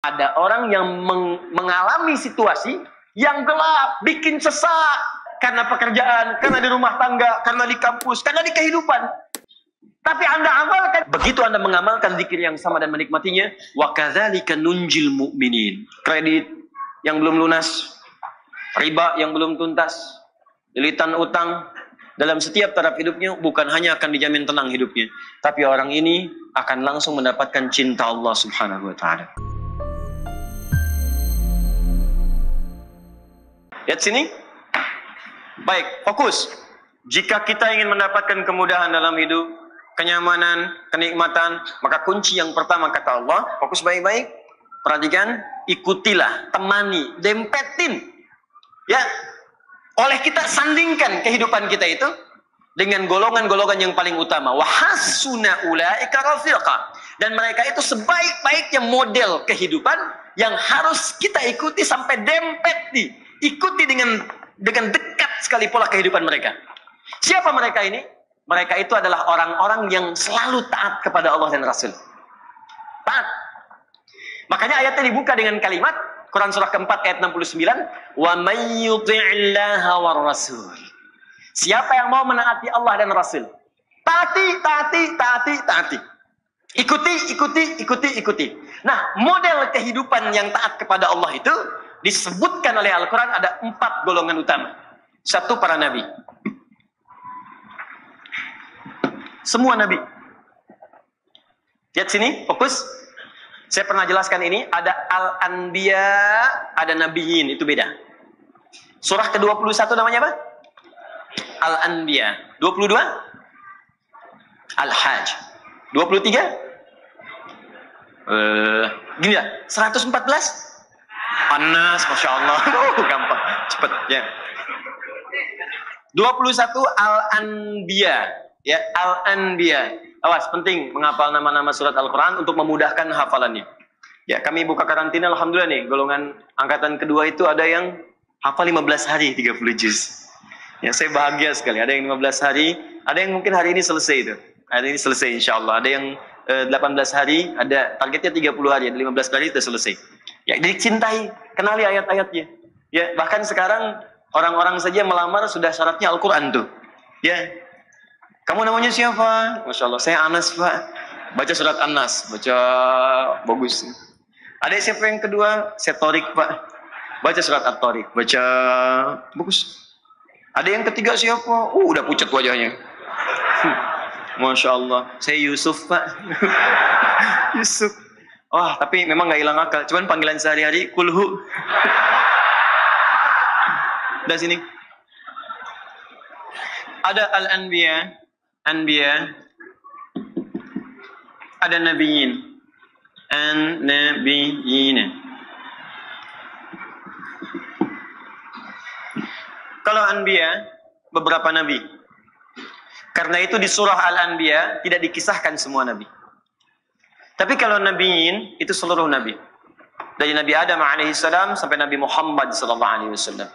ada orang yang mengalami situasi yang gelap, bikin sesak karena pekerjaan, karena di rumah tangga, karena di kampus, karena di kehidupan. Tapi Anda amalkan, begitu Anda mengamalkan zikir yang sama dan menikmatinya, wa kadzalika nunjil mu'minin. Kredit yang belum lunas, riba yang belum tuntas, lilitan utang dalam setiap taraf hidupnya, bukan hanya akan dijamin tenang hidupnya, tapi orang ini akan langsung mendapatkan cinta Allah Subhanahu wa taala. Lihat sini. Baik, fokus. Jika kita ingin mendapatkan kemudahan dalam hidup, kenyamanan, kenikmatan, maka kunci yang pertama kata Allah, fokus baik-baik, perhatikan, ikutilah, temani, dempetin. Ya, oleh kita sandingkan kehidupan kita itu dengan golongan-golongan yang paling utama. Wa hasuna ulaika rafiqa. Dan mereka itu sebaik-baiknya model kehidupan yang harus kita ikuti sampai dempet ikuti dengan dekat sekali pola kehidupan mereka. Siapa mereka ini? Mereka itu adalah orang-orang yang selalu taat kepada Allah dan Rasul. Taat. Makanya ayatnya dibuka dengan kalimat Quran surah keempat ayat 69, wa may yuti'illaha war rasul. Siapa yang mau menaati Allah dan Rasul, taati. Ikuti. Nah, model kehidupan yang taat kepada Allah itu disebutkan oleh Al-Quran ada 4 golongan utama. 1, para nabi. Semua nabi. Lihat sini, fokus. Saya pernah jelaskan ini, ada Al-Anbiya, ada Nabiyin, itu beda. Surah ke-21 namanya apa? Al-Anbiya. 22? Al-Hajj. 23? Gini lah, 114? Anas, Masya Allah. Gampang, cepet ya. 21 Al-Anbiya. Ya, Al-Anbiya. Awas, penting menghafal nama-nama surat Al-Quran untuk memudahkan hafalannya. Ya, kami buka karantina, alhamdulillah nih, golongan angkatan kedua itu ada yang hafal 15 hari 30 juz. Ya, saya bahagia sekali. Ada yang 15 hari, ada yang mungkin hari ini selesai itu. Hari ini selesai insya Allah. Ada yang 18 hari, ada targetnya 30 hari, ada 15 hari itu selesai. Ya, jadi cintai, kenali ayat-ayatnya. Ya, bahkan sekarang orang-orang saja melamar sudah syaratnya Al-Quran tuh. Ya, kamu namanya siapa? Masya Allah, saya Anas Pak. Baca surat Anas, baca bagus. Ada siapa yang kedua? Saya Torik Pak. Baca surat At-Torik, baca bagus. Ada yang ketiga siapa? Udah pucat wajahnya. Masya Allah, saya Yusuf Pak. Yusuf. Wah, tapi memang nggak hilang akal. Cuman panggilan sehari-hari kulhu. Udah sini. Ada Al-Anbiya, Anbiya. Ada Nabiyin, An-Nabiyin. Kalau Anbiya, beberapa nabi. Karena itu di surah Al-Anbiya tidak dikisahkan semua nabi. Tapi kalau nabiyin itu seluruh nabi. Dari Nabi Adam alaihissalam sampai Nabi Muhammad sallallahu alaihi wasallam.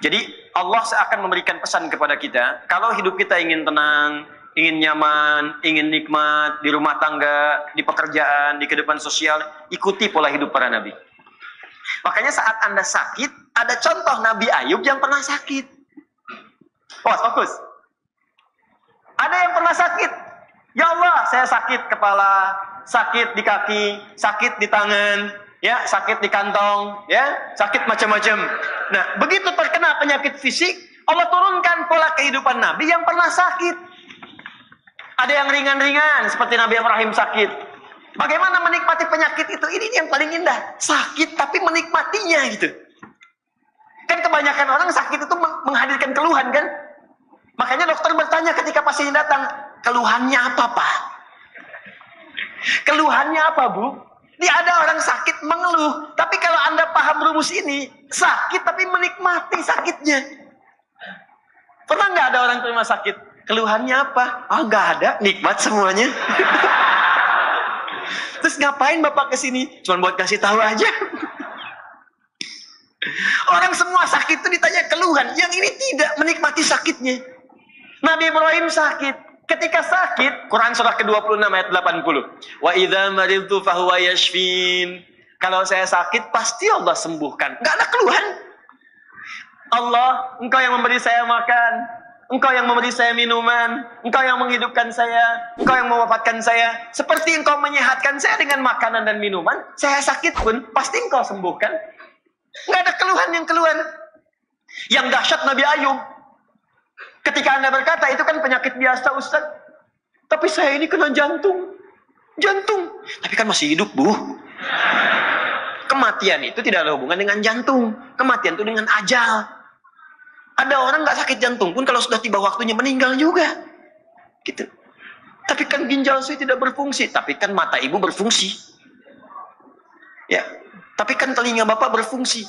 Jadi Allah akan memberikan pesan kepada kita, kalau hidup kita ingin tenang, ingin nyaman, ingin nikmat di rumah tangga, di pekerjaan, di kehidupan sosial, ikuti pola hidup para nabi. Makanya saat Anda sakit, ada contoh Nabi Ayub yang pernah sakit. Fokus. Ada yang pernah sakit. Ya Allah, saya sakit kepala, sakit di kaki, sakit di tangan, ya, sakit di kantong, ya, sakit macam-macam. Nah, begitu terkena penyakit fisik, Allah turunkan pola kehidupan Nabi yang pernah sakit. Ada yang ringan-ringan, seperti Nabi Ibrahim sakit. Bagaimana menikmati penyakit itu? Ini yang paling indah. Sakit tapi menikmatinya gitu. Kan kebanyakan orang sakit itu menghadirkan keluhan kan? Makanya dokter bertanya ketika pasien datang, keluhannya apa Pak? Keluhannya apa Bu? Dia ada orang sakit mengeluh. Tapi kalau Anda paham rumus ini, sakit tapi menikmati sakitnya. Pernah nggak ada orang terima sakit? Keluhannya apa? Oh, nggak ada, nikmat semuanya. Terus ngapain Bapak kesini? Cuma buat kasih tahu aja. Orang semua sakit itu ditanya keluhan, yang ini tidak, menikmati sakitnya. Nabi Ibrahim sakit, Ketika sakit, Quran surah ke-26 ayat 80. Wa idza maridtu fahuwa yashfin. Kalau saya sakit, pasti Allah sembuhkan. Enggak ada keluhan. Allah, Engkau yang memberi saya makan, Engkau yang memberi saya minuman, Engkau yang menghidupkan saya, Engkau yang mewafatkan saya. Seperti Engkau menyehatkan saya dengan makanan dan minuman, saya sakit pun pasti Engkau sembuhkan. Enggak ada keluhan yang keluar. Yang dahsyat Nabi Ayub. Ketika Anda berkata, itu kan penyakit biasa Ustaz. Tapi saya ini kena jantung. Jantung. Tapi kan masih hidup, Bu. Kematian itu tidak ada hubungan dengan jantung. Kematian itu dengan ajal. Ada orang nggak sakit jantung pun kalau sudah tiba waktunya meninggal juga. Gitu. Tapi kan ginjal saya tidak berfungsi. Tapi kan mata ibu berfungsi. Ya. Tapi kan telinga bapak berfungsi.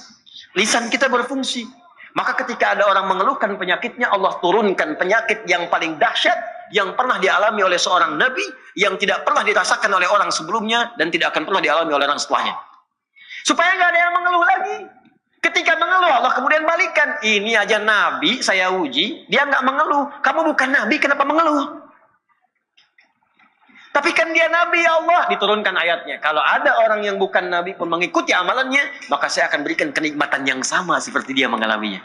Lisan kita berfungsi. Maka ketika ada orang mengeluhkan penyakitnya, Allah turunkan penyakit yang paling dahsyat yang pernah dialami oleh seorang nabi, yang tidak pernah dirasakan oleh orang sebelumnya dan tidak akan pernah dialami oleh orang setelahnya. Supaya nggak ada yang mengeluh lagi. Ketika mengeluh, Allah kemudian balikan. Ini aja nabi saya uji, dia nggak mengeluh. Kamu bukan nabi, kenapa mengeluh? Tapi kan dia nabi, ya Allah. Diturunkan ayatnya. Kalau ada orang yang bukan nabi pun mengikuti amalannya, maka saya akan berikan kenikmatan yang sama seperti dia mengalaminya.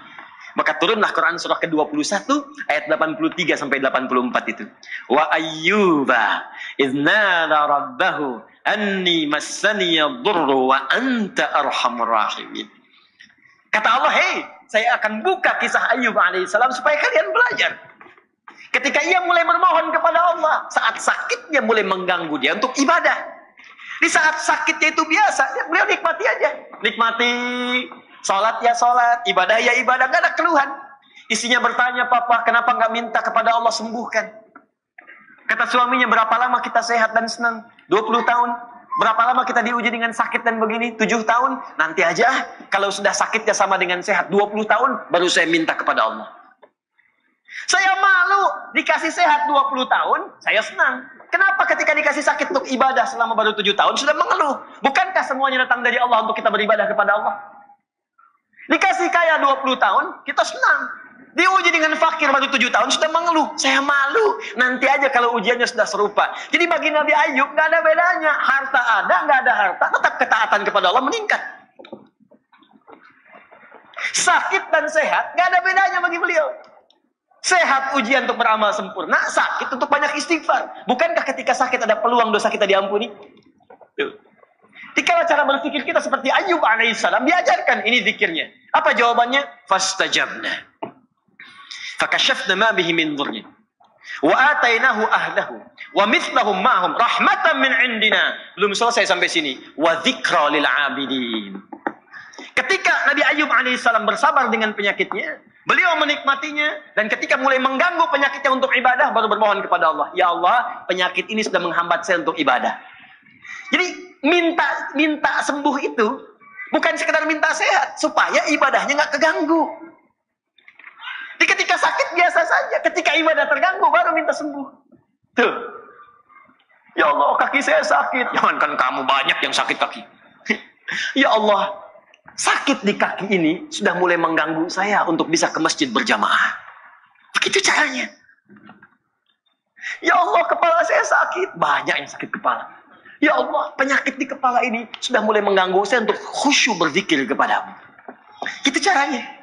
Maka turunlah Quran surah ke-21 ayat 83 sampai 84 itu. Wa ayyuba idznada rabbahu anni massaniya dhurru wa anta arhamur rahimin. Kata Allah, "Hei, saya akan buka kisah Ayyub alaihissalam supaya kalian belajar." Ketika ia mulai bermohon kepada Allah, saat sakitnya mulai mengganggu dia untuk ibadah. Di saat sakitnya itu biasa, ya beliau nikmati aja. Nikmati, sholat ya sholat, ibadah ya ibadah, gak ada keluhan. Istrinya bertanya, "Papa, kenapa gak minta kepada Allah sembuhkan?" Kata suaminya, "Berapa lama kita sehat dan senang? 20 tahun. Berapa lama kita diuji dengan sakit dan begini? 7 tahun. Nanti aja, kalau sudah sakitnya sama dengan sehat 20 tahun, baru saya minta kepada Allah." Saya malu dikasih sehat 20 tahun, saya senang. Kenapa ketika dikasih sakit untuk ibadah selama baru 7 tahun sudah mengeluh? Bukankah semuanya datang dari Allah untuk kita beribadah kepada Allah? Dikasih kaya 20 tahun, kita senang. Diuji dengan fakir baru 7 tahun sudah mengeluh. Saya malu. Nanti aja kalau ujiannya sudah serupa. Jadi bagi Nabi Ayub nggak ada bedanya. Harta ada, nggak ada harta, tetap ketaatan kepada Allah meningkat. Sakit dan sehat nggak ada bedanya bagi beliau. Sehat ujian untuk beramal sempurna, sakit untuk banyak istighfar. Bukankah ketika sakit ada peluang dosa kita diampuni? Dikala cara berpikir kita seperti Ayyub alaihissalam, diajarkan ini zikirnya. Apa jawabannya? Fastajabna. Fakashafna ma bihi min dhurrin. Wa atainahu ahlahu. Wa mithlahum ma'hum rahmatan min indina. Belum selesai sampai sini. Wa dzikra lil 'abidin. Ketika Nabi Ayyub alaihissalam bersabar dengan penyakitnya, beliau menikmatinya, dan ketika mulai mengganggu penyakitnya untuk ibadah, baru bermohon kepada Allah, "Ya Allah, penyakit ini sudah menghambat saya untuk ibadah." Jadi minta sembuh itu bukan sekedar minta sehat, supaya ibadahnya nggak keganggu. Jadi ketika sakit biasa saja, ketika ibadah terganggu baru minta sembuh. Tuh, "Ya Allah, kaki saya sakit." Jangankan kamu, banyak yang sakit kaki. "Ya Allah, sakit di kaki ini sudah mulai mengganggu saya untuk bisa ke masjid berjamaah." Begitu caranya. "Ya Allah, kepala saya sakit." Banyak yang sakit kepala. "Ya Allah, penyakit di kepala ini sudah mulai mengganggu saya untuk khusyuk berzikir kepadamu." Itu caranya.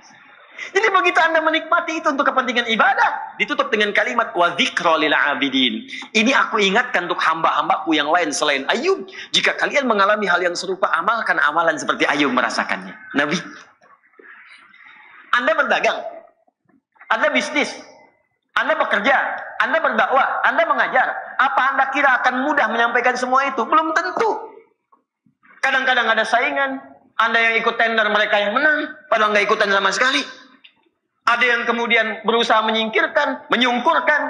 Jadi begitu Anda menikmati itu untuk kepentingan ibadah, ditutup dengan kalimat wa dzikra lil 'abidin. Ini aku ingatkan untuk hamba-hambaku yang lain selain Ayub. Jika kalian mengalami hal yang serupa, amalkan amalan seperti Ayub merasakannya. Nabi, Anda berdagang, Anda bisnis, Anda bekerja, Anda berdakwah, Anda mengajar. Apa Anda kira akan mudah menyampaikan semua itu? Belum tentu. Kadang-kadang ada saingan, Anda yang ikut tender, mereka yang menang, padahal nggak ikutan sama sekali. Ada yang kemudian berusaha menyingkirkan, menyungkurkan.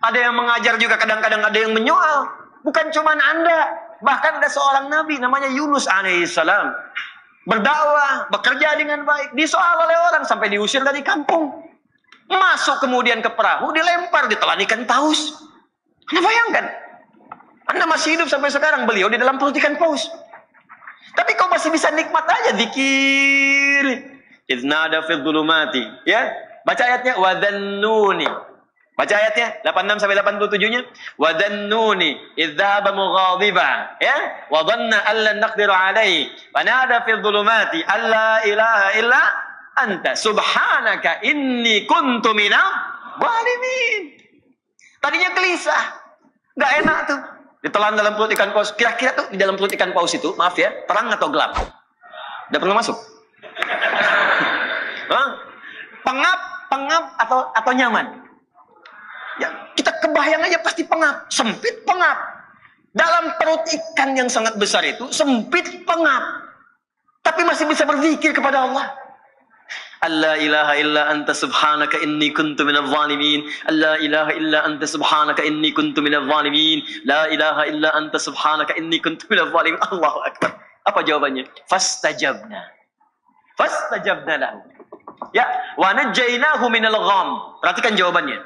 Ada yang mengajar juga, kadang-kadang ada yang menyoal. Bukan cuma Anda, bahkan ada seorang nabi namanya Yunus alaihissalam. Berdakwah, bekerja dengan baik, disoal oleh orang sampai diusir dari kampung. Masuk kemudian ke perahu, dilempar, ditelan ikan paus. Anda bayangkan, Anda masih hidup sampai sekarang, beliau di dalam perut ikan paus. Tapi kau masih bisa nikmat aja zikir. Idznada fi dhulumati, ya. Baca ayatnya wa dhannuni Baca ayatnya 86 sampai 87-nya. Wa dhannuni idh dhahaba mughadiban, ya, wa dhanna an lan naqdiru alaihi wa nada fi dhulumati alla ilaha illa anta subhanaka inni kuntu minadh dhalimin. Tadinya gelisah, nggak enak tuh. Ditelan dalam perut ikan paus. Kira-kira tuh di dalam perut ikan paus itu, maaf ya, terang atau gelap? Udah pernah masuk? Pengap atau nyaman? Ya, kita kebayang aja pasti pengap, sempit pengap. Dalam perut ikan yang sangat besar itu sempit pengap, tapi masih bisa berzikir kepada Allah. La ilaha illa anta subhanaka inni kuntu minadh dhalimin. La ilaha illa anta subhanaka inni kuntu minadh dhalimin. La ilaha illa anta subhanaka inni kuntu minadh dhalimin. Allahu akbar. Apa jawabannya? Fastajabna lahu. Ya, wa najjaynahu minal gham. Perhatikan jawabannya.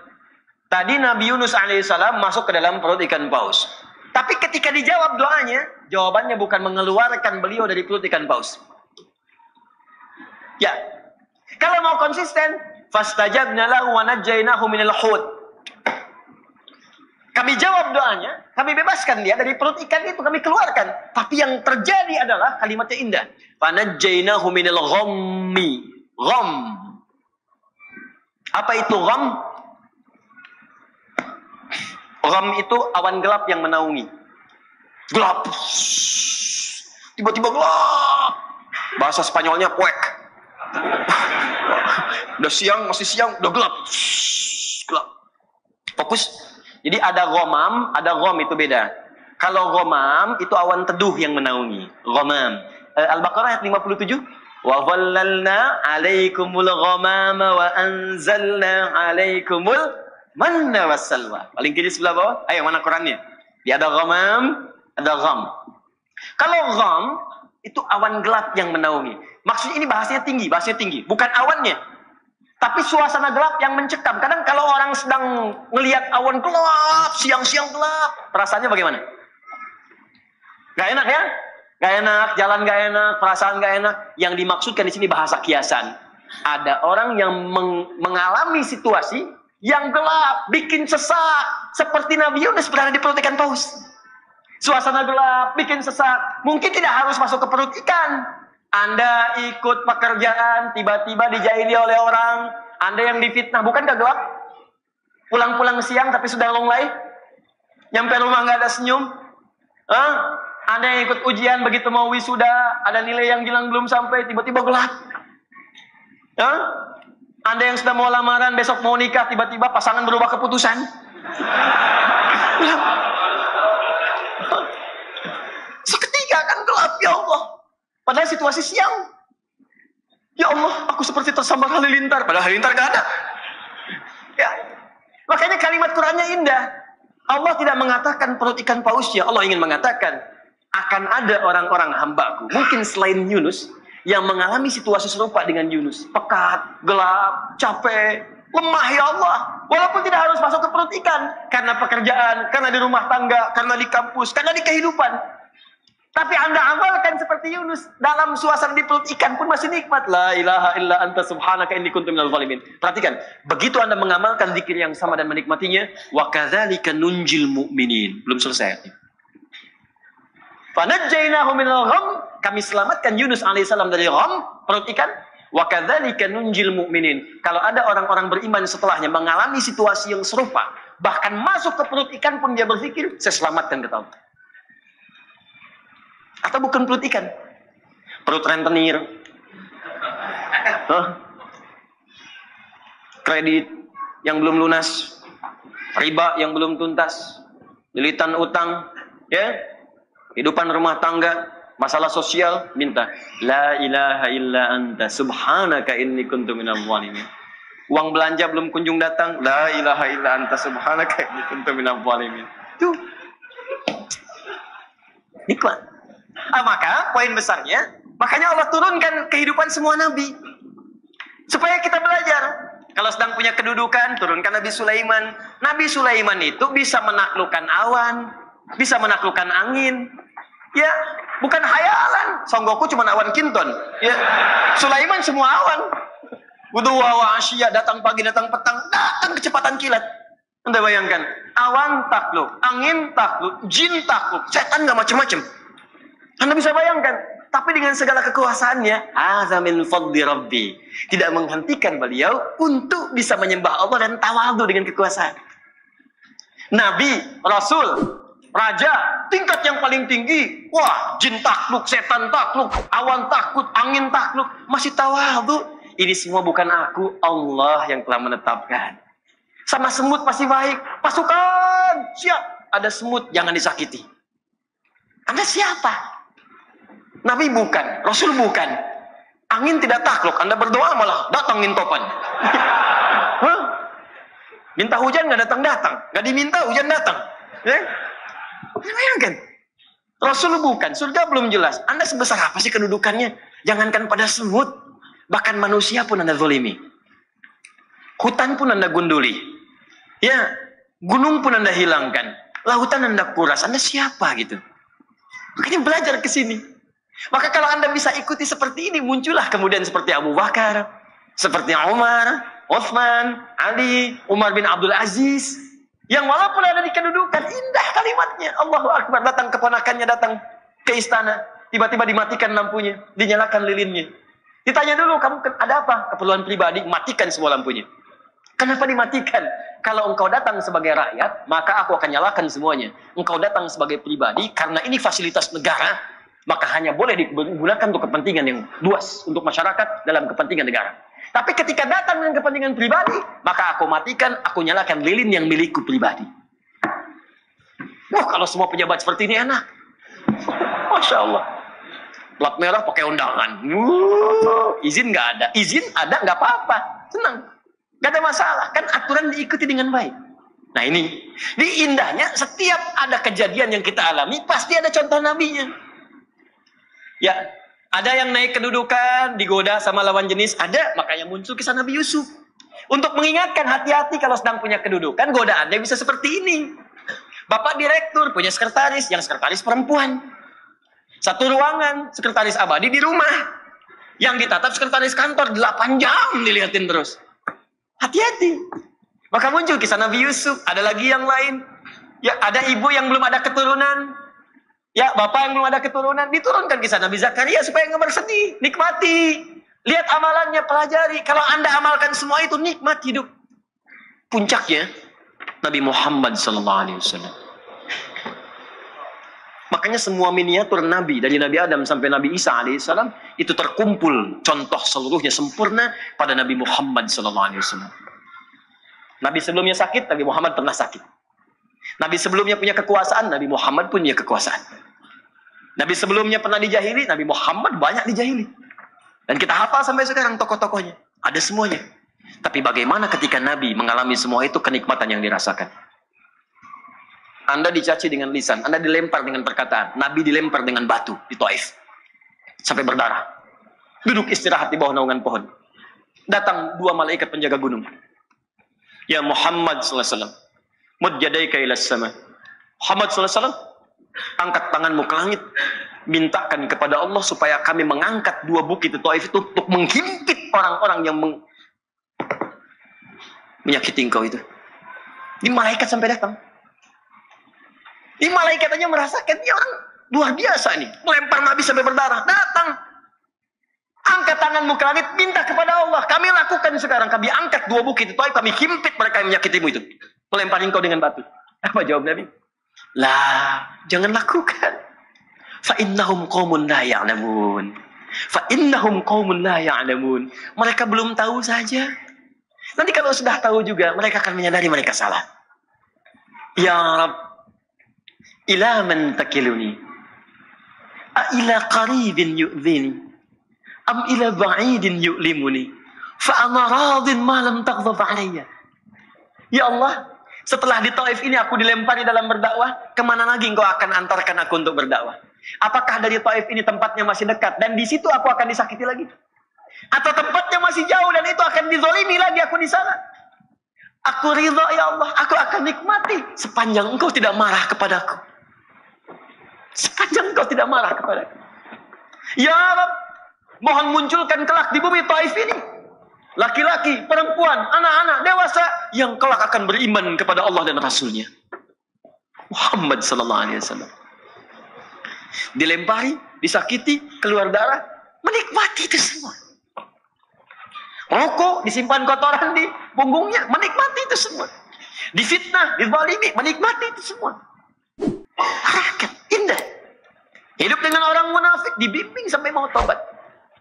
Tadi Nabi Yunus alaihissalam masuk ke dalam perut ikan paus. Tapi ketika dijawab doanya, jawabannya bukan mengeluarkan beliau dari perut ikan paus. Ya, kalau mau konsisten, fastajabna lahu wa najjaynahu minal hut. Kami jawab doanya, kami bebaskan dia dari perut ikan itu, kami keluarkan. Tapi yang terjadi adalah kalimatnya indah. Fanajjaynahu minal ghammi. Gham. Apa itu gham? Gham itu awan gelap yang menaungi. Gelap. Tiba-tiba gelap. Bahasa Spanyolnya puek. Udah siang, masih siang, udah gelap. Gelap. Fokus. Jadi ada ghamam, ada gham itu beda. Kalau ghamam itu awan teduh yang menaungi. Ghamam. Al-Baqarah ayat 57. Wa dhallalna 'alaikumul ghamama wa anzalna 'alaikumul manna wassalwa. Paling kiri sebelah bawah. Ayo, mana Qurannya? Dia ada ghamam, ada gham. Kalau gham itu awan gelap yang menaungi. Maksudnya ini bahasanya tinggi, bukan awannya. Tapi suasana gelap yang mencekam. Kadang kalau orang sedang ngelihat awan gelap, siang-siang gelap, perasaannya bagaimana? Gak enak ya? Gak enak, jalan gak enak, perasaan gak enak. Yang dimaksudkan di sini bahasa kiasan. Ada orang yang mengalami situasi yang gelap, bikin sesak, seperti Nabi Yunus berada di perut ikan paus. Suasana gelap, bikin sesak. Mungkin tidak harus masuk ke perut ikan. Anda ikut pekerjaan, tiba-tiba dijahili oleh orang. Anda yang difitnah, bukankah gelap? Pulang-pulang siang tapi sudah longlai. Nyampe rumah nggak ada senyum. Anda yang ikut ujian, begitu mau wisuda, ada nilai yang hilang belum sampai, tiba-tiba gelap. Anda yang sudah mau lamaran, besok mau nikah, tiba-tiba pasangan berubah keputusan. Seketika kan gelap, ya Allah. Padahal situasi siang. Ya Allah, aku seperti tersambar halilintar. Padahal halilintar gak ada. Ya. Makanya kalimat Qur'annya indah. Allah tidak mengatakan perut ikan pausnya. Allah ingin mengatakan, akan ada orang-orang hambaku, mungkin selain Yunus, yang mengalami situasi serupa dengan Yunus. Pekat, gelap, capek, lemah ya Allah. Walaupun tidak harus masuk ke perut ikan. Karena pekerjaan, karena di rumah tangga, karena di kampus, karena di kehidupan. Tapi Anda amalkan seperti Yunus. Dalam suasana di perut ikan pun masih nikmat. La ilaha illa anta subhanaka inni kuntu minadh dhalimin. Perhatikan. Begitu Anda mengamalkan zikir yang sama dan menikmatinya. Wa kadzalika nunjil mu'minin. Belum selesai. Fanajjaynahu minal gham. Kami selamatkan Yunus alaihissalam dari gham, perut ikan. Wa kadzalika nunjil mu'minin. Kalau ada orang-orang beriman setelahnya mengalami situasi yang serupa, bahkan masuk ke perut ikan pun dia berzikir, saya selamatkan kata Allah. Atau bukan perut ikan, perut rentenir, kredit yang belum lunas, riba yang belum tuntas, lilitan utang, ya, kehidupan rumah tangga, masalah sosial, minta la ilaha illa anta subhanaka inni kuntu minadh dhalimin. Uang belanja belum kunjung datang, la ilaha illa anta subhanaka inni kuntu minadh dhalimin. Tuh nikmat. Maka poin besarnya, makanya Allah turunkan kehidupan semua nabi supaya kita belajar. Kalau sedang punya kedudukan, turunkan Nabi Sulaiman. Nabi Sulaiman itu bisa menaklukkan awan, bisa menaklukkan angin. Ya, bukan hayalan. Songgoku cuma awan kinton. Ya, Sulaiman semua awan. Buduwa wa asya, datang pagi, datang petang, datang kecepatan kilat. Anda bayangkan, awan takluk, angin takluk, jin takluk, setan nggak macam-macam. Anda bisa bayangkan, tapi dengan segala kekuasaannya, azamin fadli rabbi, tidak menghentikan beliau untuk bisa menyembah Allah dan tawadhu dengan kekuasaan. Nabi, Rasul, Raja, tingkat yang paling tinggi, wah, jin takluk, setan takluk, awan takut, angin takluk, masih tawadhu. Ini semua bukan aku, Allah yang telah menetapkan. Sama semut masih baik. Pasukan, siap. Ada semut, jangan disakiti. Anda siapa? Nabi bukan, Rasul bukan. Angin tidak takluk, Anda berdoa malah datangin topan. Hah? Minta hujan nggak datang-datang. Nggak diminta hujan datang. Ya? Bayangkan. Rasul bukan, surga belum jelas. Anda sebesar apa sih kedudukannya? Jangankan pada semut, bahkan manusia pun Anda zalimi. Hutan pun Anda gunduli. Ya, gunung pun Anda hilangkan. Lautan Anda kuras. Anda siapa gitu? Makanya belajar ke sini. Maka kalau Anda bisa ikuti seperti ini, muncullah kemudian seperti Abu Bakar, seperti Umar, Utsman, Ali, Umar bin Abdul Aziz. Yang walaupun ada di kedudukan, indah kalimatnya. Allahu Akbar, datang keponakannya, datang ke istana. Tiba-tiba dimatikan lampunya, dinyalakan lilinnya. Ditanya dulu, kamu ada apa? Keperluan pribadi, matikan semua lampunya. Kenapa dimatikan? Kalau engkau datang sebagai rakyat, maka aku akan nyalakan semuanya. Engkau datang sebagai pribadi, karena ini fasilitas negara, maka hanya boleh digunakan untuk kepentingan yang luas, untuk masyarakat dalam kepentingan negara. Tapi ketika datang dengan kepentingan pribadi, maka aku matikan, aku nyalakan lilin yang milikku pribadi. Wah, kalau semua pejabat seperti ini enak. Masya Allah. Plat merah pakai undangan. Izin nggak ada. Izin ada, nggak apa-apa. Senang. Gak ada masalah, kan aturan diikuti dengan baik. Nah ini indahnya, setiap ada kejadian yang kita alami, pasti ada contoh nabinya. Ya, ada yang naik kedudukan, digoda sama lawan jenis, ada, makanya muncul kisah Nabi Yusuf. Untuk mengingatkan hati-hati kalau sedang punya kedudukan, godaannya bisa seperti ini. Bapak direktur, punya sekretaris, yang sekretaris perempuan. Satu ruangan, sekretaris abadi di rumah. Yang ditatap sekretaris kantor, 8 jam dilihatin terus. Hati-hati. Maka muncul kisah Nabi Yusuf. Ada lagi yang lain. Ya, ada ibu yang belum ada keturunan. Ya, bapak yang belum ada keturunan. Diturunkan kisah Nabi Zakaria supaya nggak bersedih. Nikmati. Lihat amalannya, pelajari. Kalau Anda amalkan semua itu, nikmat hidup. Puncaknya, Nabi Muhammad SAW. Makanya semua miniatur Nabi, dari Nabi Adam sampai Nabi Isa alaihissalam, itu terkumpul contoh seluruhnya sempurna pada Nabi Muhammad SAW. Nabi sebelumnya sakit, Nabi Muhammad pernah sakit. Nabi sebelumnya punya kekuasaan, Nabi Muhammad punya kekuasaan. Nabi sebelumnya pernah dijahili, Nabi Muhammad banyak dijahili. Dan kita hafal sampai sekarang tokoh-tokohnya. Ada semuanya. Tapi bagaimana ketika Nabi mengalami semua itu, kenikmatan yang dirasakan? Anda dicaci dengan lisan, Anda dilempar dengan perkataan. Nabi dilempar dengan batu di Taif. Sampai berdarah. Duduk istirahat di bawah naungan pohon. Datang 2 malaikat penjaga gunung. Ya Muhammad SAW. Mud yadaika ilas sama. Muhammad SAW, angkat tanganmu ke langit. Mintakan kepada Allah supaya kami mengangkat 2 bukit di Taif itu untuk menghimpit orang-orang yang menyakiti engkau itu. Ini malaikat sampai datang. Ini malaikat aja merasakan, ini orang luar biasa nih. Melempar Nabi sampai berdarah. Datang. Angkat tanganmu ke langit, minta kepada Allah. Kami lakukan sekarang. Kami angkat 2 bukit itu, kami himpit mereka yang menyakitimu itu. Melempar engkau dengan batu. Apa jawab Nabi? Lah, jangan lakukan. Fa'innahum qawmun la ya'lamun. Fa'innahum qawmun la ya'lamun. Mereka belum tahu saja. Nanti kalau sudah tahu juga, mereka akan menyadari mereka salah. Ya Rabb, ila man takiluni, a ila qaribin yu'dhini, am ila ba'idin yu'limuni, fa ana radin ma lam taghdab alayya. Ya Allah, setelah di Taif ini aku dilempari dalam berdakwah, kemana lagi engkau akan antarkan aku untuk berdakwah? Apakah dari Taif ini tempatnya masih dekat dan di situ aku akan disakiti lagi? Atau tempatnya masih jauh dan itu akan dizolimi lagi aku di sana? Aku ridha ya Allah, aku akan nikmati sepanjang engkau tidak marah kepadaku. Sepanjang engkau tidak marah kepadaku. Ya Rabb, mohon munculkan kelak di bumi Taif ini laki-laki, perempuan, anak-anak, dewasa yang kelak akan beriman kepada Allah dan Rasulnya. Muhammad sallallahu alaihi wasallam. Dilempari, disakiti, keluar darah, menikmati itu semua. Rokok, disimpan kotoran di punggungnya, menikmati itu semua. Difitnah, dizalimi, menikmati itu semua. Harakat, indah. Hidup dengan orang munafik, dibimbing sampai mau tobat.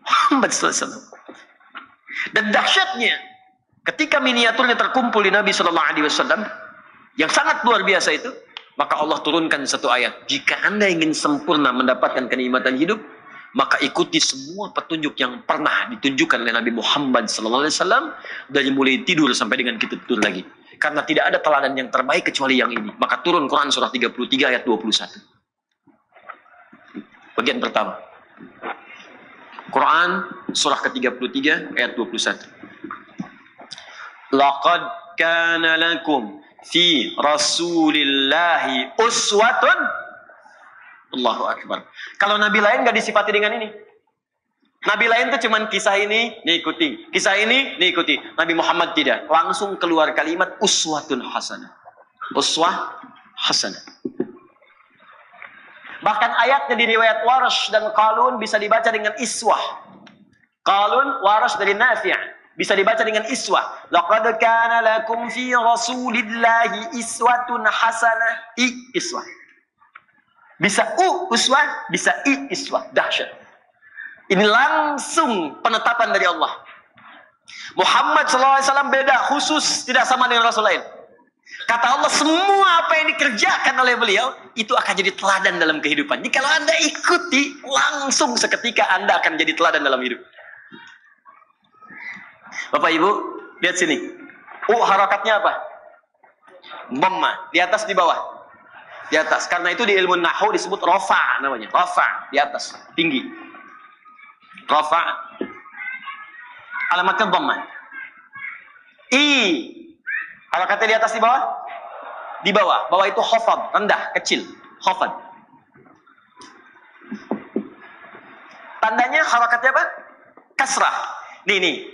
Muhammad sallallahu alaihi wasallam. Dan dahsyatnya, ketika miniaturnya terkumpul di Nabi sallallahu alaihi wasallam, yang sangat luar biasa itu, maka Allah turunkan satu ayat. Jika Anda ingin sempurna mendapatkan kenikmatan hidup, maka ikuti semua petunjuk yang pernah ditunjukkan oleh Nabi Muhammad SAW dari mulai tidur sampai dengan kita tidur lagi. Karena tidak ada teladan yang terbaik kecuali yang ini. Maka turun Quran surah 33 ayat 21. Bagian pertama. Quran surah ke-33 ayat 21. Laqad kana lakum fi Rasulillahi uswatun. Allahu Akbar. Kalau nabi lain gak disifati dengan ini. Nabi lain tuh cuman kisah ini diikuti, kisah ini diikuti. Nabi Muhammad tidak. Langsung keluar kalimat uswatun hasanah. Uswah hasanah. Bahkan ayatnya di riwayat Warash dan Qalun bisa dibaca dengan iswah. Qalun, Warash dari Nafi' bisa dibaca dengan iswah. Laqad kana lakum fi Rasulillahi iswatun hasanah. Iswah. Bisa uswah, bisa iswah. Dahsyat. Ini langsung penetapan dari Allah. Muhammad SAW beda, khusus, tidak sama dengan Rasul lain. Kata Allah, semua apa yang dikerjakan oleh beliau, itu akan jadi teladan dalam kehidupan. Jadi kalau Anda ikuti, langsung seketika Anda akan jadi teladan dalam hidup. Bapak Ibu, lihat sini. Harakatnya apa? Dhamma, di atas, di bawah. Di atas, karena itu di ilmu Nahwu disebut rafa namanya. Rafa, di atas, tinggi. Rafa. Alamatnya dhamma. Harakatnya di atas, di bawah? Di bawah. Bawah itu khafad, rendah, kecil. Khafad. Tandanya harakatnya apa? Kasrah. Nih.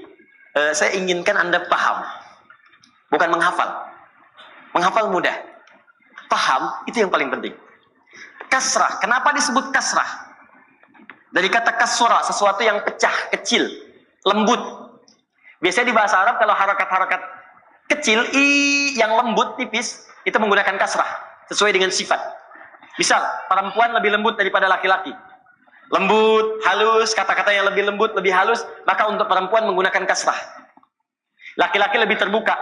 Saya inginkan Anda paham. Bukan menghafal. Menghafal mudah. Paham, itu yang paling penting. Kasrah. Kenapa disebut kasrah? Dari kata kasura, sesuatu yang pecah, kecil, lembut. Biasanya di bahasa Arab kalau harakat-harakat kecil, yang lembut, tipis, itu menggunakan kasrah, sesuai dengan sifat. Misal, perempuan lebih lembut daripada laki-laki. Lembut, halus, kata-kata yang lebih lembut, lebih halus, maka untuk perempuan menggunakan kasrah. Laki-laki lebih terbuka,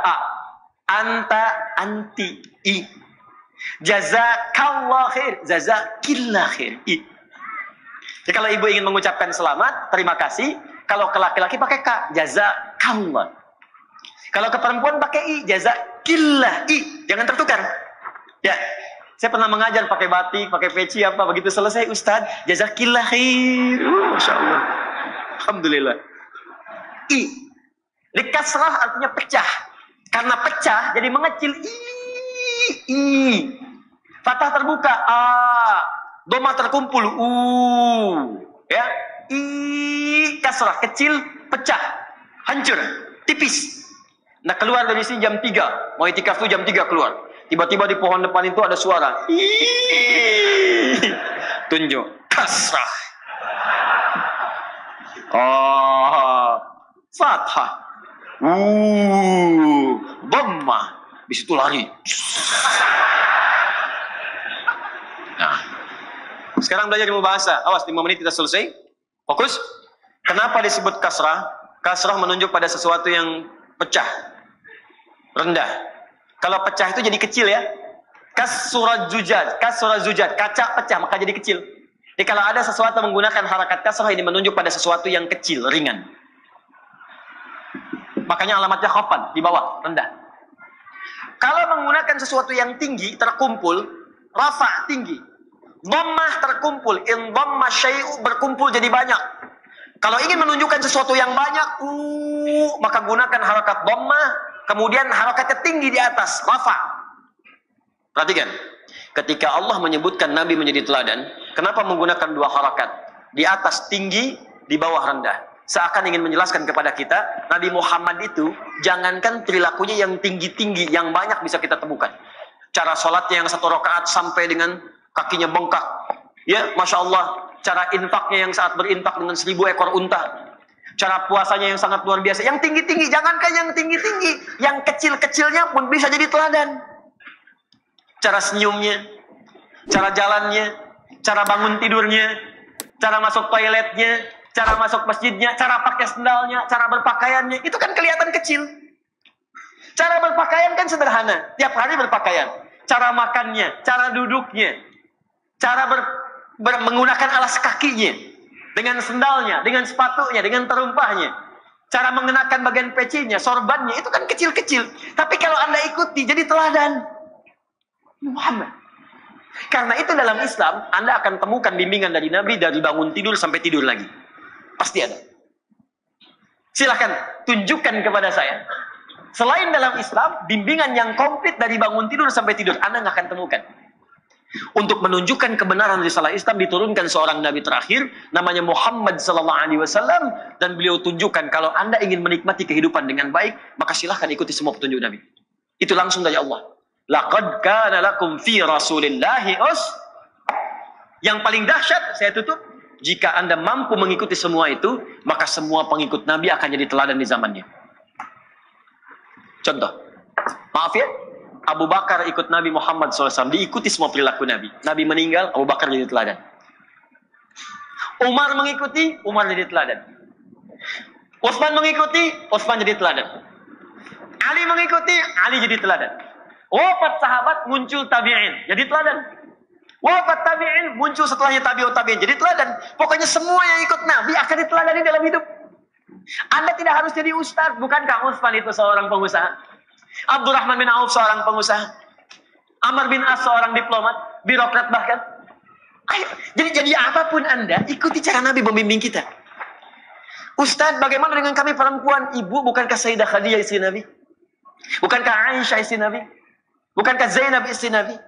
anta, anti, jazakallah khair, jazakillah khair, Jadi kalau ibu ingin mengucapkan selamat, terima kasih, kalau ke laki-laki pakai ka, jazakallah. Kalau ke perempuan pakai jazakillah, jangan tertukar. Ya, saya pernah mengajar pakai batik, pakai peci apa, begitu selesai Ustaz, jazakillah khair. Masya Allah. Alhamdulillah. Di kasrah artinya pecah. Karena pecah jadi mengecil. Fathah terbuka. Dhamma terkumpul. Ya. Kasrah kecil, pecah, hancur, tipis. Nah, keluar dari sini jam 3. Mau itikaf tuh jam 3 keluar. Tiba-tiba di pohon depan itu ada suara. Tunjuk. Kasrah. Fathah. Dhamma. Di situ lari. Nah. Sekarang belajar ilmu bahasa. Awas, 5 menit kita selesai. Fokus. Kenapa disebut kasrah? Kasrah menunjuk pada sesuatu yang pecah. Rendah. Kalau pecah itu jadi kecil ya. Kasura zujad. Kaca pecah maka jadi kecil. Jadi kalau ada sesuatu menggunakan harakat kasrah, ini menunjuk pada sesuatu yang kecil, ringan. Makanya alamatnya khafad, di bawah, rendah. Kalau menggunakan sesuatu yang tinggi, terkumpul, rafa, tinggi. Dhammah terkumpul, in dhamma syai'u, berkumpul jadi banyak. Kalau ingin menunjukkan sesuatu yang banyak, maka gunakan harakat dhammah, kemudian harakatnya tinggi di atas, rafa. Perhatikan, ketika Allah menyebutkan Nabi menjadi teladan, kenapa menggunakan 2 harakat? Di atas tinggi, di bawah rendah. seakan ingin menjelaskan kepada kita, Nabi Muhammad itu jangankan perilakunya yang tinggi-tinggi, yang banyak bisa kita temukan. Cara sholatnya yang 1 rakaat sampai dengan kakinya bengkak. Ya, Masya Allah. Cara infaknya yang saat berinfak dengan 1000 ekor unta. Cara puasanya yang sangat luar biasa. Yang tinggi-tinggi, jangankan yang tinggi-tinggi, yang kecil-kecilnya pun bisa jadi teladan. Cara senyumnya, cara jalannya, cara bangun tidurnya, cara masuk toiletnya, cara masuk masjidnya, cara pakai sendalnya, cara berpakaiannya, itu kan kelihatan kecil. Cara berpakaian kan sederhana, tiap hari berpakaian. Cara makannya, cara duduknya, cara menggunakan alas kakinya, dengan sendalnya, dengan sepatunya, dengan terumpahnya, cara mengenakan bagian pecinya, sorbannya, itu kan kecil-kecil. Tapi kalau Anda ikuti, jadi teladan Muhammad. Karena itu dalam Islam, Anda akan temukan bimbingan dari Nabi dari bangun tidur sampai tidur lagi. Pasti ada. Silahkan tunjukkan kepada saya. Selain dalam Islam, bimbingan yang komplit dari bangun tidur sampai tidur, Anda nggak akan temukan. Untuk menunjukkan kebenaran risalah Islam diturunkan seorang Nabi terakhir, namanya Muhammad SAW, dan beliau tunjukkan kalau Anda ingin menikmati kehidupan dengan baik, maka silahkan ikuti semua petunjuk Nabi. Itu langsung dari Allah. Laqad kana lakum fi rasulillahi Yang paling dahsyat, saya tutup, jika Anda mampu mengikuti semua itu, maka semua pengikut Nabi akan jadi teladan di zamannya. Contoh, maaf ya, Abu Bakar ikut Nabi Muhammad SAW, diikuti semua perilaku Nabi. Nabi meninggal, Abu Bakar jadi teladan. Umar mengikuti, Umar jadi teladan. Utsman mengikuti, Utsman jadi teladan. Ali mengikuti, Ali jadi teladan. Wafat sahabat, muncul tabi'in, jadi teladan. Wafat tabi'in, muncul setelahnya tabi'ut tabi'in, jadi teladan. Pokoknya semua yang ikut Nabi akan diteladani dalam hidup. Anda tidak harus jadi ustaz. Bukankah Utsman itu seorang pengusaha? Abdurrahman bin Auf seorang pengusaha. Amr bin As seorang diplomat, birokrat bahkan. Ayo, jadi apapun Anda, ikuti cara Nabi membimbing kita. Ustaz, bagaimana dengan kami perempuan? Ibu, bukankah Sayyidah Khadijah istri Nabi? Bukankah Aisyah istri Nabi? Bukankah Zainab istri Nabi?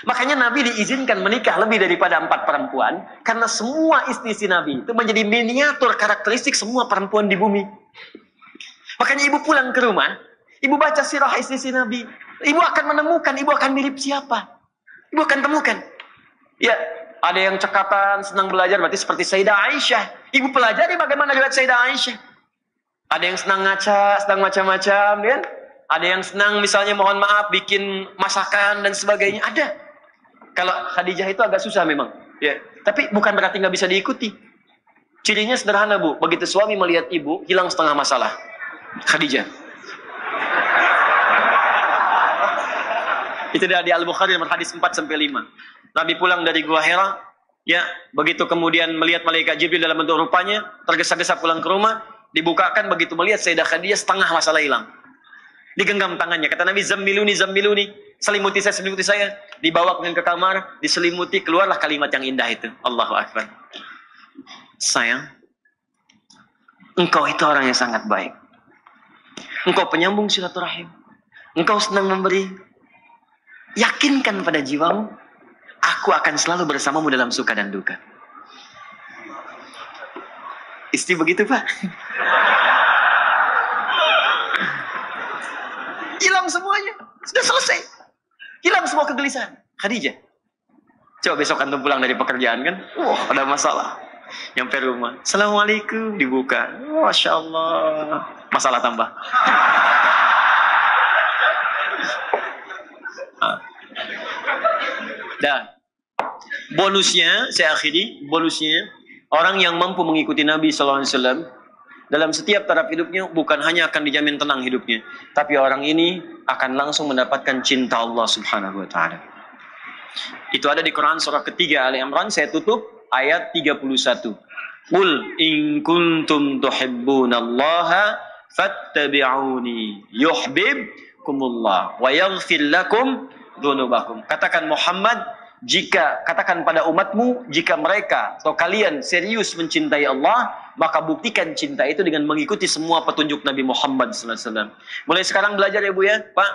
Makanya Nabi diizinkan menikah lebih daripada 4 perempuan, karena semua istri Nabi itu menjadi miniatur karakteristik semua perempuan di bumi. Makanya ibu pulang ke rumah, ibu baca sirah istri Nabi, ibu akan menemukan, ibu akan mirip siapa? Ibu akan temukan. Ya, ada yang cekatan, senang belajar, berarti seperti Sayyidah Aisyah. Ibu pelajari bagaimana riwayat Sayyidah Aisyah. Ada yang senang ngaca, senang macam-macam, kan? Ada yang senang misalnya mohon maaf bikin masakan dan sebagainya. Ada. Kalau Khadijah itu agak susah memang. Ya. Tapi bukan berarti nggak bisa diikuti. Cirinya sederhana, Bu. Begitu suami melihat ibu, hilang setengah masalah. Khadijah. Itu di Al-Bukhari nomor hadis 4-5. Nabi pulang dari Gua Hira, ya, begitu kemudian melihat malaikat Jibril dalam bentuk rupanya, tergesa-gesa pulang ke rumah, dibukakan, begitu melihat Sayyidah Khadijah, setengah masalah hilang. Digenggam tangannya, kata Nabi, zammiluni, zammiluni, selimuti saya, dibawa ke kamar, diselimuti, keluarlah kalimat yang indah itu. Allahu Akbar. Sayang, engkau itu orang yang sangat baik. Engkau penyambung silaturahim. Engkau senang memberi. Yakinkan pada jiwamu, aku akan selalu bersamamu dalam suka dan duka. Istri begitu, Pak. Hilang semuanya. Sudah selesai. Hilang semua kegelisahan. Khadijah. Coba besok antum pulang dari pekerjaan kan. Wah, ada masalah. Nyampe rumah. Assalamualaikum. Dibuka. Masya Allah. Masalah tambah. Dan bonusnya, saya akhiri. Bonusnya, orang yang mampu mengikuti Nabi SAW dalam setiap taraf hidupnya bukan hanya akan dijamin tenang hidupnya, tapi orang ini akan langsung mendapatkan cinta Allah Subhanahu wa taala. Itu ada di Quran surah ketiga Ali Imran, saya tutup ayat 31. Qul in kuntum tuhibbunallaha fattabi'uni yuhibbukumullah wa yaghfir lakum dzunubakum. Katakan Muhammad, katakan pada umatmu, jika mereka atau kalian serius mencintai Allah, maka buktikan cinta itu dengan mengikuti semua petunjuk Nabi Muhammad SAW. Mulai sekarang belajar ya Bu ya, Pak.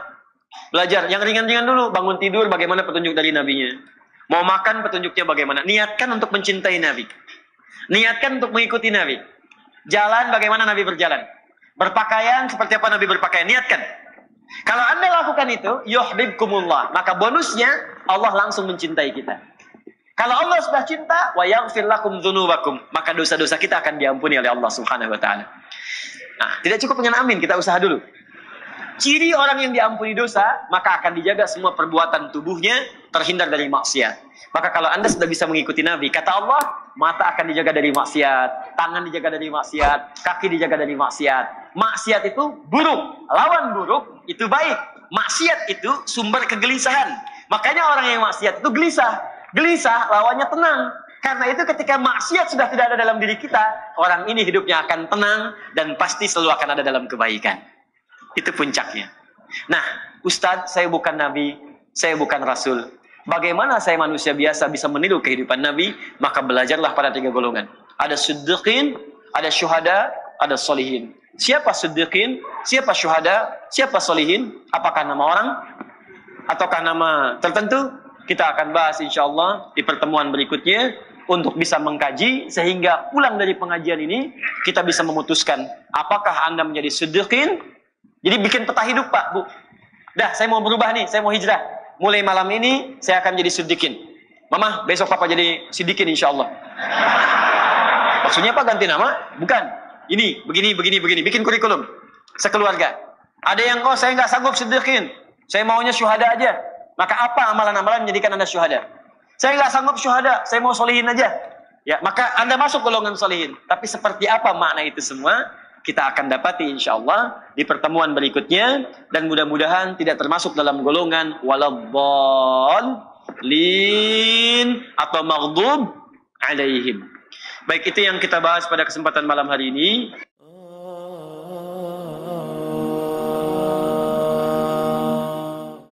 Belajar yang ringan-ringan dulu. Bangun tidur bagaimana petunjuk dari Nabinya. Mau makan petunjuknya bagaimana. Niatkan untuk mencintai Nabi. Niatkan untuk mengikuti Nabi. Jalan bagaimana Nabi berjalan. Berpakaian seperti apa Nabi berpakaian. Niatkan. Kalau Anda lakukan itu, yuhibbukumullah. Maka bonusnya Allah langsung mencintai kita. Kalau Allah sudah cinta, wa yaghfir lakum dzunubakum, maka dosa-dosa kita akan diampuni oleh Allah Subhanahu wa taala. Nah, tidak cukup dengan amin, kita usaha dulu. Ciri orang yang diampuni dosa, maka akan dijaga semua perbuatan tubuhnya terhindar dari maksiat. Maka kalau Anda sudah bisa mengikuti Nabi, kata Allah, mata akan dijaga dari maksiat, tangan dijaga dari maksiat, kaki dijaga dari maksiat. Maksiat itu buruk, lawan buruk itu baik. Maksiat itu sumber kegelisahan. Makanya orang yang maksiat itu gelisah. Gelisah lawannya tenang. Karena itu ketika maksiat sudah tidak ada dalam diri kita, orang ini hidupnya akan tenang dan pasti selalu akan ada dalam kebaikan. Itu puncaknya. Nah, Ustadz, saya bukan Nabi, saya bukan Rasul. Bagaimana saya manusia biasa bisa meniru kehidupan Nabi? Maka belajarlah pada 3 golongan. Ada siddiqin, ada syuhada, ada solihin. Siapa siddiqin? Siapa syuhada? Siapa solihin? Apakah nama orang? Ataukah nama tertentu? Kita akan bahas insya Allah di pertemuan berikutnya untuk bisa mengkaji sehingga pulang dari pengajian ini kita bisa memutuskan apakah Anda menjadi siddiqin. Jadi bikin peta hidup Pak, Bu. Dah, saya mau berubah nih, saya mau hijrah. Mulai malam ini saya akan jadi siddiqin. Mama, besok Papa jadi siddiqin insya Allah. Maksudnya Pak ganti nama? Bukan. Ini, begini. Bikin kurikulum. Sekeluarga. Ada yang, saya nggak sanggup siddiqin. Saya maunya syuhada aja. Maka apa amalan-amalan menjadikan Anda syuhada? Saya nggak sanggup syuhada, saya mau solihin aja. Ya, maka Anda masuk golongan solihin. Tapi seperti apa makna itu semua? Kita akan dapati insya Allah di pertemuan berikutnya. Dan mudah-mudahan tidak termasuk dalam golongan waladdallin atau maghdub alaihim. Baik, itu yang kita bahas pada kesempatan malam hari ini.